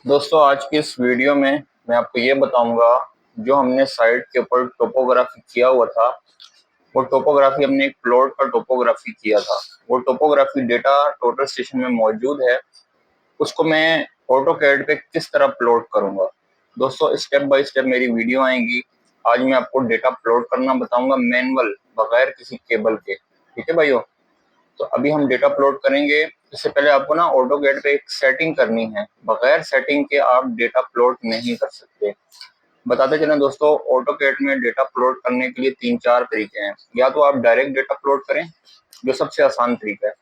दोस्तों आज की इस वीडियो में मैं आपको ये बताऊंगा जो हमने साइट के ऊपर टोपोग्राफी किया हुआ था। वो टोपोग्राफी हमने एक प्लॉट का टोपोग्राफी किया था। वो टोपोग्राफी डेटा टोटल स्टेशन में मौजूद है। उसको मैं ऑटो कैड पे किस तरह प्लॉट करूंगा। दोस्तों स्टेप बाय स्टेप मेरी वीडियो आएंगी। आज मैं आपको डेटा प्लॉट करना बताऊंगा मैनुअल, बगैर किसी केबल के। ठीक है भाइयों। तो अभी हम डेटा प्लॉट करेंगे। इससे पहले आपको ना ऑटोकैड पे एक सेटिंग करनी है। बगैर सेटिंग के आप डेटा प्लॉट नहीं कर सकते। बताते चलें दोस्तों, ऑटोकैड में डेटा प्लॉट करने के लिए तीन चार तरीके हैं। या तो आप डायरेक्ट डेटा प्लॉट करें, जो सबसे आसान तरीका है।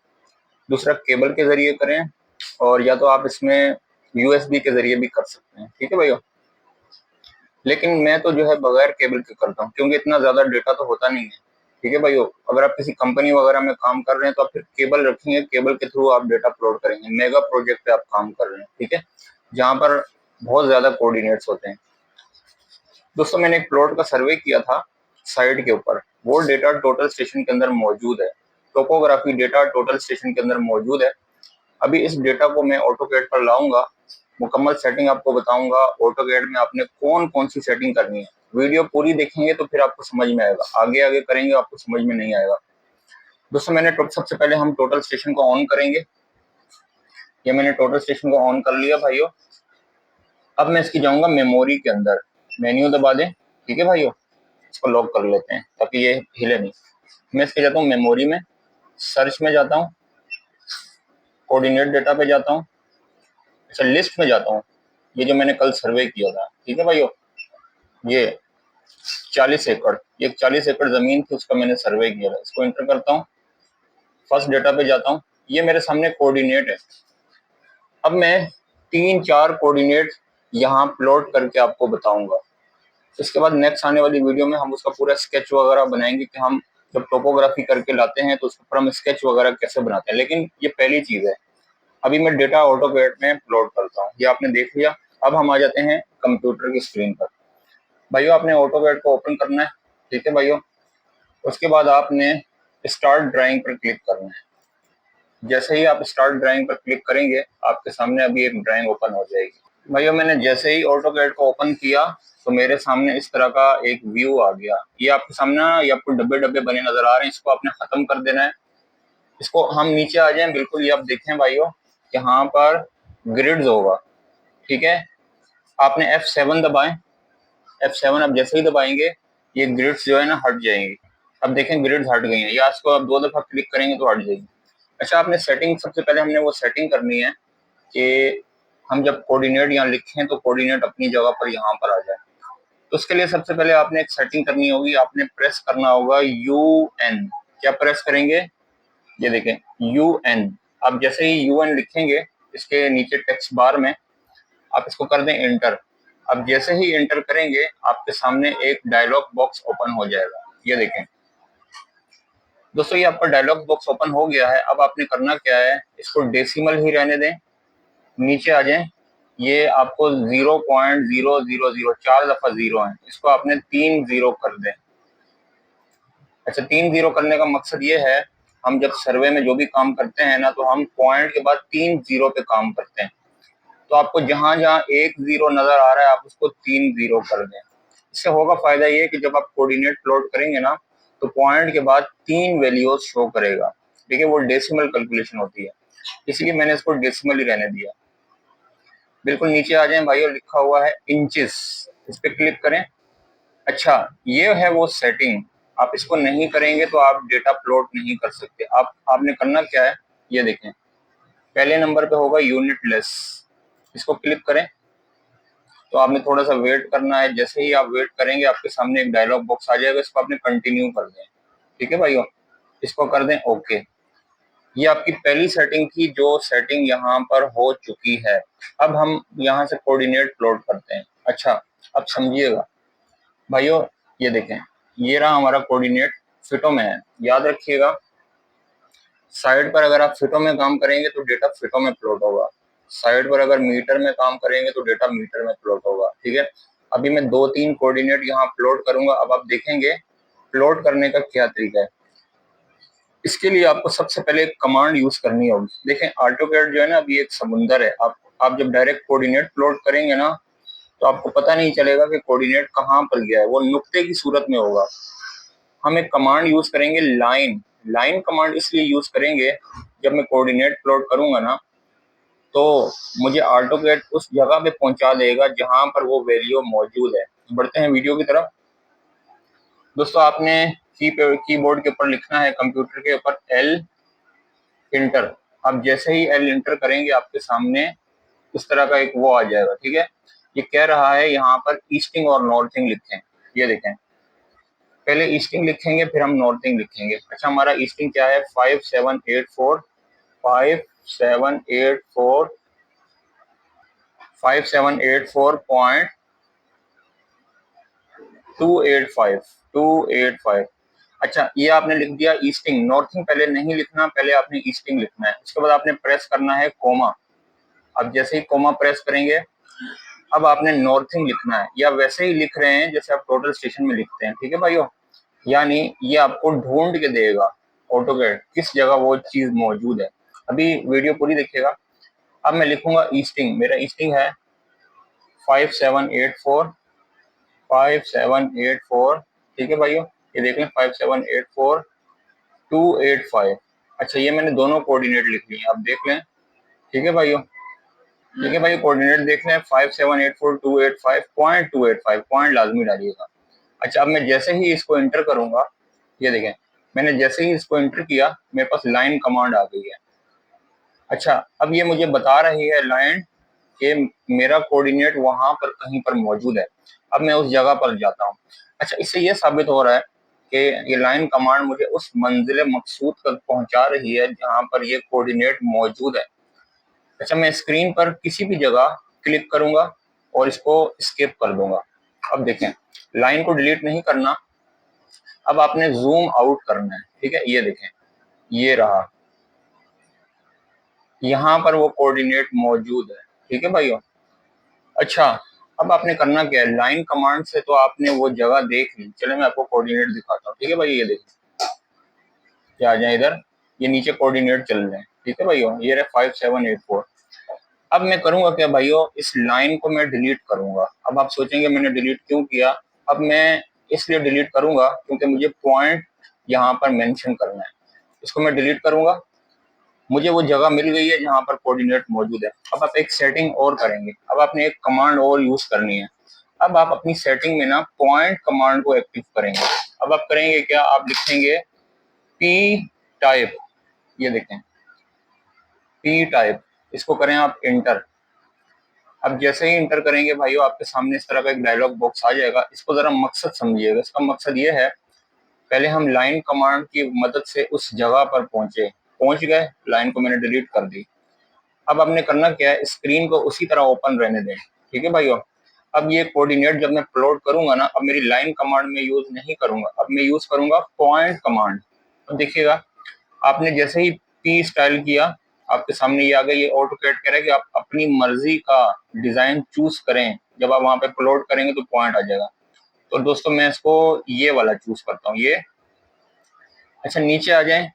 दूसरा केबल के जरिए करें, और या तो आप इसमें यूएसबी के जरिए भी कर सकते हैं। ठीक है भाइयों। लेकिन मैं तो जो है बगैर केबल के करता हूँ, क्योंकि इतना ज्यादा डेटा तो होता नहीं है। ठीक है भाइयों। अगर आप किसी कंपनी वगैरह में काम कर रहे हैं तो आप फिर केबल रखेंगे, केबल के थ्रू आप डेटा अपलोड करेंगे। मेगा प्रोजेक्ट पे आप काम कर रहे हैं, ठीक है, जहाँ पर बहुत ज्यादा कोऑर्डिनेट्स होते हैं। दोस्तों मैंने एक प्लॉट का सर्वे किया था साइट के ऊपर। वो डेटा टोटल स्टेशन के अंदर मौजूद है। टोपोग्राफी डेटा टोटल स्टेशन के अंदर मौजूद है। अभी इस डेटा को मैं ऑटोकैड पर लाऊंगा, मुकम्मल सेटिंग आपको बताऊंगा ऑटोकैड में आपने कौन कौन सी सेटिंग करनी है। वीडियो पूरी देखेंगे तो फिर आपको समझ में आएगा, आगे आगे करेंगे आपको समझ में नहीं आएगा। दोस्तों सबसे पहले हम टोटल स्टेशन को ऑन करेंगे। ये मैंने टोटल स्टेशन को ऑन कर लिया भाइयों। अब मैं इसकी जाऊंगा मेमोरी के अंदर। मेन्यू दबा दें। ठीक है भाइयों। इसको लॉक कर लेते हैं ताकि ये हिले नहीं। मैं इसके जाता हूँ मेमोरी में, सर्च में जाता हूँ, कोऑर्डिनेट डेटा पे जाता हूँ, अच्छा लिस्ट में जाता हूँ। ये जो मैंने कल सर्वे किया था, ठीक है भाइयों, ये 40 एकड़, ये 40 एकड़ जमीन थी, उसका मैंने सर्वे किया था। इसको एंटर करता हूँ, फर्स्ट डेटा पे जाता हूँ। ये मेरे सामने कोऑर्डिनेट है। अब मैं तीन चार कोऑर्डिनेट यहाँ प्लॉट करके आपको बताऊंगा। इसके बाद नेक्स्ट आने वाली वीडियो में हम उसका पूरा स्केच वगैरह बनाएंगे कि हम जब टोपोग्राफी करके लाते हैं तो उसके ऊपर हम स्केच वगैरह कैसे बनाते हैं। लेकिन ये पहली चीज है। अभी मैं डेटा ऑटोकैड में प्लॉट करता हूँ, ये आपने देख लिया। अब हम आ जाते हैं कंप्यूटर की स्क्रीन पर। भाइयों आपने ऑटोकैड को ओपन करना है। ठीक है भाइयों। उसके बाद आपने स्टार्ट ड्राइंग पर क्लिक करना है। जैसे ही आप स्टार्ट ड्राइंग पर क्लिक करेंगे आपके सामने अभी एक ड्राइंग ओपन हो जाएगी। भाइयों मैंने जैसे ही ऑटोकैड को ओपन किया तो मेरे सामने इस तरह का एक व्यू आ गया। ये आपके सामने ये आपको डब्बे डब्बे बने नजर आ रहे हैं, इसको आपने खत्म कर देना है। इसको हम नीचे आ जाएं, बिल्कुल ये आप देखें भाइयों, यहाँ पर ग्रिड्स होगा। ठीक है। आपने F7 दबाएं। F7 आप जैसे ही दबाएंगे ये ग्रिड्स जो है ना हट जाएंगी। अब देखें ग्रिड्स हट गई हैं, या इसको आप दो दफा क्लिक करेंगे तो हट जाएगी। अच्छा आपने सेटिंग, सबसे पहले हमने वो सेटिंग करनी है कि हम जब कोऑर्डिनेट यहाँ लिखें तो कोऑर्डिनेट अपनी जगह पर यहाँ पर आ जाए। तो उसके लिए सबसे पहले आपने एक सेटिंग करनी होगी। आपने प्रेस करना होगा UN। क्या प्रेस करेंगे, ये देखें UN। आप जैसे ही UN लिखेंगे इसके नीचे टेक्स्ट बार में आप इसको कर दें एंटर। अब जैसे ही एंटर करेंगे आपके सामने एक डायलॉग बॉक्स ओपन हो जाएगा। ये देखें दोस्तों, ये आपका डायलॉग बॉक्स ओपन हो गया है। अब आपने करना क्या है, इसको डेसिमल ही रहने दें, नीचे आ जाएं। ये आपको 0.000 चार दफा जीरो है, इसको आपने 3 जीरो कर दें। अच्छा 3 जीरो करने का मकसद ये है, हम जब सर्वे में जो भी काम करते हैं ना तो हम पॉइंट के बाद 3 जीरो पे काम करते हैं। तो आपको जहां जहां एक जीरो नजर आ रहा है आप उसको 3 जीरो कर दें। इससे होगा फायदा ये कि जब आप कोऑर्डिनेट प्लॉट करेंगे ना तो पॉइंट के बाद 3 वैल्यूज शो करेगा। ठीक है, वो डेसिमल कैलकुलेशन होती है, इसलिए मैंने इसको डेसिमल ही रहने दिया। बिल्कुल नीचे आ जाएं भाइयों, लिखा हुआ है इंचेस, इस पे क्लिक करें। अच्छा ये है वो सेटिंग, आप इसको नहीं करेंगे तो आप डेटा प्लॉट नहीं कर सकते। आपने करना क्या है, ये देखें पहले नंबर पे होगा यूनिटलेस, इसको क्लिक करें। तो आपने थोड़ा सा वेट करना है। जैसे ही आप वेट करेंगे आपके सामने एक डायलॉग बॉक्स आ जाएगा, इसको आपने कंटिन्यू कर दें। ठीक है भाइयों, इसको कर दें ओके। ये आपकी पहली सेटिंग थी, जो सेटिंग यहाँ पर हो चुकी है। अब हम यहाँ से कोऑर्डिनेट प्लॉट करते हैं। अच्छा अब समझिएगा भाइयों, ये देखें ये रहा हमारा कोऑर्डिनेट, फिटों में है। याद रखिएगा साइड पर अगर आप फिटों में काम करेंगे तो डेटा फिटों में प्लॉट होगा, साइड पर अगर मीटर में काम करेंगे तो डेटा मीटर में प्लॉट होगा। ठीक है। अभी मैं दो तीन कोऑर्डिनेट यहाँ प्लॉट करूंगा। अब आप देखेंगे प्लॉट करने का क्या तरीका है। इसके लिए आपको सबसे पहले एक कमांड यूज करनी होगी। देखें ऑटोकैड जो है ना अभी एक समुंदर है। आप आप जब डायरेक्ट कोऑर्डिनेट प्लॉट करेंगे ना तो आपको पता नहीं चलेगा कि कोऑर्डिनेट कहाँ पर गया है, वो नुक्ते की सूरत में होगा। हम एक कमांड यूज करेंगे लाइन। लाइन कमांड इसलिए यूज करेंगे, जब मैं कोऑर्डिनेट प्लॉट करूंगा ना तो मुझे ऑटोकैड उस जगह पे पहुंचा देगा जहां पर वो वैल्यू मौजूद है। बढ़ते हैं वीडियो की तरफ। दोस्तों आपने कीबोर्ड के ऊपर लिखना है, कंप्यूटर के ऊपर एल इंटर। आप जैसे ही एल इंटर करेंगे आपके सामने इस तरह का एक वो आ जाएगा, ठीक है। ये कह रहा है यहाँ पर ईस्टिंग और नॉर्थिंग लिखें। ये देखें, पहले ईस्टिंग लिखेंगे फिर हम नॉर्थिंग लिखेंगे। अच्छा, हमारा ईस्टिंग क्या है? 5784 5784 5784.285 अच्छा, ये आपने लिख दिया ईस्टिंग। नॉर्थिंग पहले नहीं लिखना, पहले आपने ईस्टिंग लिखना है। उसके बाद आपने प्रेस करना है कोमा। अब जैसे ही कोमा प्रेस करेंगे अब आपने नॉर्थिंग लिखना है, या वैसे ही लिख रहे हैं जैसे आप टोटल स्टेशन में लिखते हैं, ठीक है भाइयों। यानी ये आपको ढूंढ के देगा ऑटोकैड किस जगह वो चीज मौजूद है। अभी वीडियो पूरी देखिएगा। अब मैं लिखूंगा ईस्टिंग। मेरा ईस्टिंग है 5784, ठीक है भाइयों। ये देख लें 5784.285। अच्छा, ये मैंने दोनों कोऑर्डिनेट लिख लिए, आप देख लें, ठीक है भाइयों। ठीक है भाई, कोऑर्डिनेट देख लें 5784.285 पॉइंट लाजमी डालिएगा। अच्छा, अब मैं जैसे ही इसको एंटर करूंगा, ये देखें, मैंने जैसे ही इसको एंटर किया मेरे पास लाइन कमांड आ गई है। अच्छा, अब ये मुझे बता रही है लाइन कि मेरा कोऑर्डिनेट वहां पर कहीं पर मौजूद है। अब मैं उस जगह पर जाता हूँ। अच्छा, इससे ये साबित हो रहा है कि ये लाइन कमांड मुझे उस मंजिल मकसूद तक पहुंचा रही है जहां पर ये कोऑर्डिनेट मौजूद है। अच्छा, मैं स्क्रीन पर किसी भी जगह क्लिक करूंगा और इसको स्किप कर दूंगा। अब देखें, लाइन को डिलीट नहीं करना, अब आपने जूम आउट करना है, ठीक है। ये देखें, ये रहा, यहाँ पर वो कोऑर्डिनेट मौजूद है, ठीक है भाइयों। अच्छा, अब आपने करना क्या है? लाइन कमांड से तो आपने वो जगह देख ली, चले मैं आपको कोऑर्डिनेट दिखाता हूँ, ठीक है भाई। ये देखिए, क्या आ जाए इधर, ये नीचे कोऑर्डिनेट चल रहे हैं, ठीक है भाइयों। ये रहे 5784। अब मैं करूंगा क्या भाइयों, इस लाइन को मैं डिलीट करूंगा। अब आप सोचेंगे मैंने डिलीट क्यों किया? अब मैं इसलिए डिलीट करूंगा क्योंकि मुझे पॉइंट यहाँ पर मेंशन करना है। इसको मैं डिलीट करूंगा, मुझे वो जगह मिल गई है जहां पर कोऑर्डिनेट मौजूद है। अब आप एक सेटिंग और करेंगे, अब आपने एक कमांड और यूज करनी है। अब आप अपनी सेटिंग में ना पॉइंट कमांड को एक्टिव करेंगे। अब आप करेंगे क्या? आप लिखेंगे पी टाइप। ये देखें, पी टाइप, इसको करें आप इंटर। अब जैसे ही इंटर करेंगे भाइयों, आपके सामने इस तरह का एक डायलॉग बॉक्स आ जाएगा। इसको जरा मकसद समझिएगा। इसका मकसद ये है, पहले हम लाइन कमांड की मदद से उस जगह पर पहुंच गए, लाइन को मैंने डिलीट कर दी। अब आपने करना क्या है, स्क्रीन को उसी तरह ओपन रहने दें, ठीक है भाइयों। अब ये कोऑर्डिनेट जब मैं प्लॉट करूंगा ना, अब मेरी लाइन कमांड में यूज नहीं करूंगा, अब मैं यूज करूंगा पॉइंट कमांड। अब देखिएगा, आपने जैसे ही पी स्टाइल किया, आपके सामने ये आ गया। ये ऑटोकैड कह रहा है कि आप अपनी मर्जी का डिजाइन चूज करें। जब आप वहां पे प्लॉट करेंगे तो पॉइंट आ जाएगा। तो दोस्तों मैं इसको ये वाला चूज करता हूँ, ये। अच्छा, नीचे आ जाएं।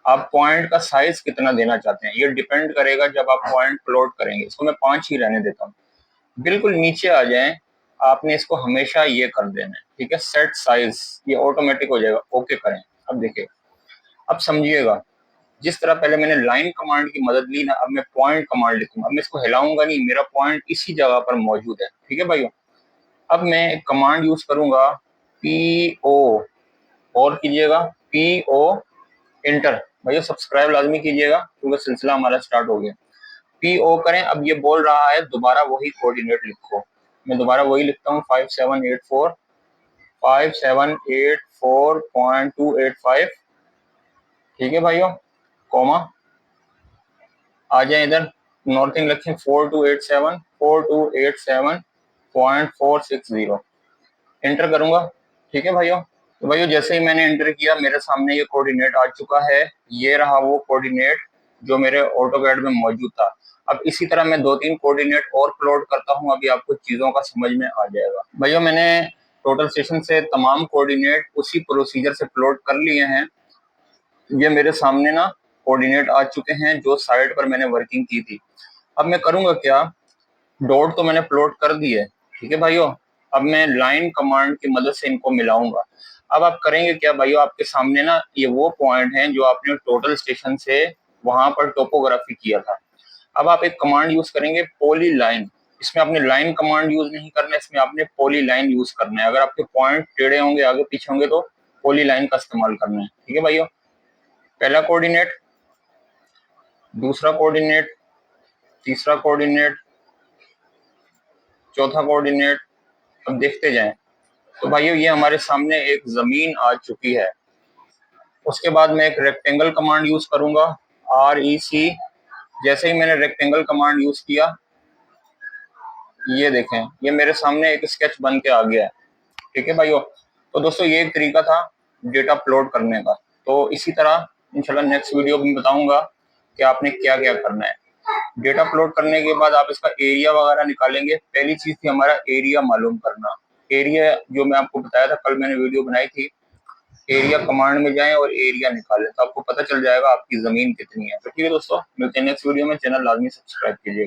आप पॉइंट का साइज कितना देना चाहते हैं, ये डिपेंड करेगा जब आप पॉइंट प्लॉट करेंगे। इसको मैं 5 ही रहने देता हूँ। बिल्कुल नीचे आ जाएं, आपने इसको हमेशा ये कर देना है, ठीक है। सेट साइज, ये ऑटोमेटिक हो जाएगा, ओके करें। अब देखिए, अब समझिएगा, जिस तरह पहले मैंने लाइन कमांड की मदद ली ना, अब मैं पॉइंट कमांड लिखूंगा। अब मैं इसको हिलाऊंगा नहीं, मेरा पॉइंट इसी जगह पर मौजूद है, ठीक है भाइयों। अब मैं एक कमांड यूज करूंगा, पी ओ, और कीजिएगा पी ओ इंटर। भैया सब्सक्राइब लाजमी कीजिएगा क्योंकि सिलसिला हमारा स्टार्ट हो गया। पी ओ करें। अब ये बोल रहा है दोबारा वही कोऑर्डिनेट लिखो। मैं दोबारा वही लिखता हूँ, 5784.285, ठीक है भाइयों, कॉमा। आ जाए इधर, नॉर्थिंग लिखें 4287 एंटर करूंगा, ठीक है भाइयों। तो भाइयों जैसे ही मैंने एंटर किया, मेरे सामने ये कोऑर्डिनेट आ चुका है। ये रहा वो कोऑर्डिनेट जो मेरे ऑटोकैड में मौजूद था। अब इसी तरह मैं 2-3 कोऑर्डिनेट और प्लॉट करता हूँ, अभी आपको चीजों का समझ में आ जाएगा। भाइयों मैंने टोटल स्टेशन से तमाम कोऑर्डिनेट उसी प्रोसीजर से प्लॉट कर लिए हैं। ये मेरे सामने ना कोऑर्डिनेट आ चुके हैं जो साइट पर मैंने वर्किंग की थी। अब मैं करूंगा क्या, डॉट तो मैंने प्लॉट कर दी है, ठीक है भाइयों। अब मैं लाइन कमांड की मदद से इनको मिलाऊंगा। अब आप करेंगे क्या भाइयों, आपके सामने ना ये वो पॉइंट हैं जो आपने टोटल स्टेशन से वहां पर टोपोग्राफी किया था। अब आप एक कमांड यूज करेंगे पॉली लाइन। इसमें आपने लाइन कमांड यूज नहीं करना है, इसमें आपने पॉली लाइन यूज करना है। अगर आपके पॉइंट टेढ़े होंगे, आगे पीछे होंगे, तो पॉली लाइन का इस्तेमाल करना है, ठीक है भाइयों। पहला कोऑर्डिनेट, दूसरा कोऑर्डिनेट, तीसरा कोऑर्डिनेट, चौथा कोऑर्डिनेट। अब देखते जाएं। तो भाइयों ये हमारे सामने एक जमीन आ चुकी है। उसके बाद मैं एक रेक्टेंगल कमांड यूज करूंगा, REC। जैसे ही मैंने रेक्टेंगल कमांड यूज किया, ये देखें, ये मेरे सामने एक स्केच बन के आ गया है, ठीक है भाइयों। तो दोस्तों ये एक तरीका था डेटा अपलोड करने का। तो इसी तरह इंशाल्लाह नेक्स्ट वीडियो में बताऊंगा कि आपने क्या क्या करना है। डेटा अपलोड करने के बाद आप इसका एरिया वगैरह निकालेंगे। पहली चीज थी हमारा एरिया मालूम करना। एरिया जो मैं आपको बताया था, कल मैंने वीडियो बनाई थी, एरिया कमांड में जाएं और एरिया निकालें, तो आपको पता चल जाएगा आपकी जमीन कितनी है। तो ठीक है दोस्तों, मिलते हैं नेक्स्ट वीडियो में। चैनल लाजमी सब्सक्राइब कीजिएगा।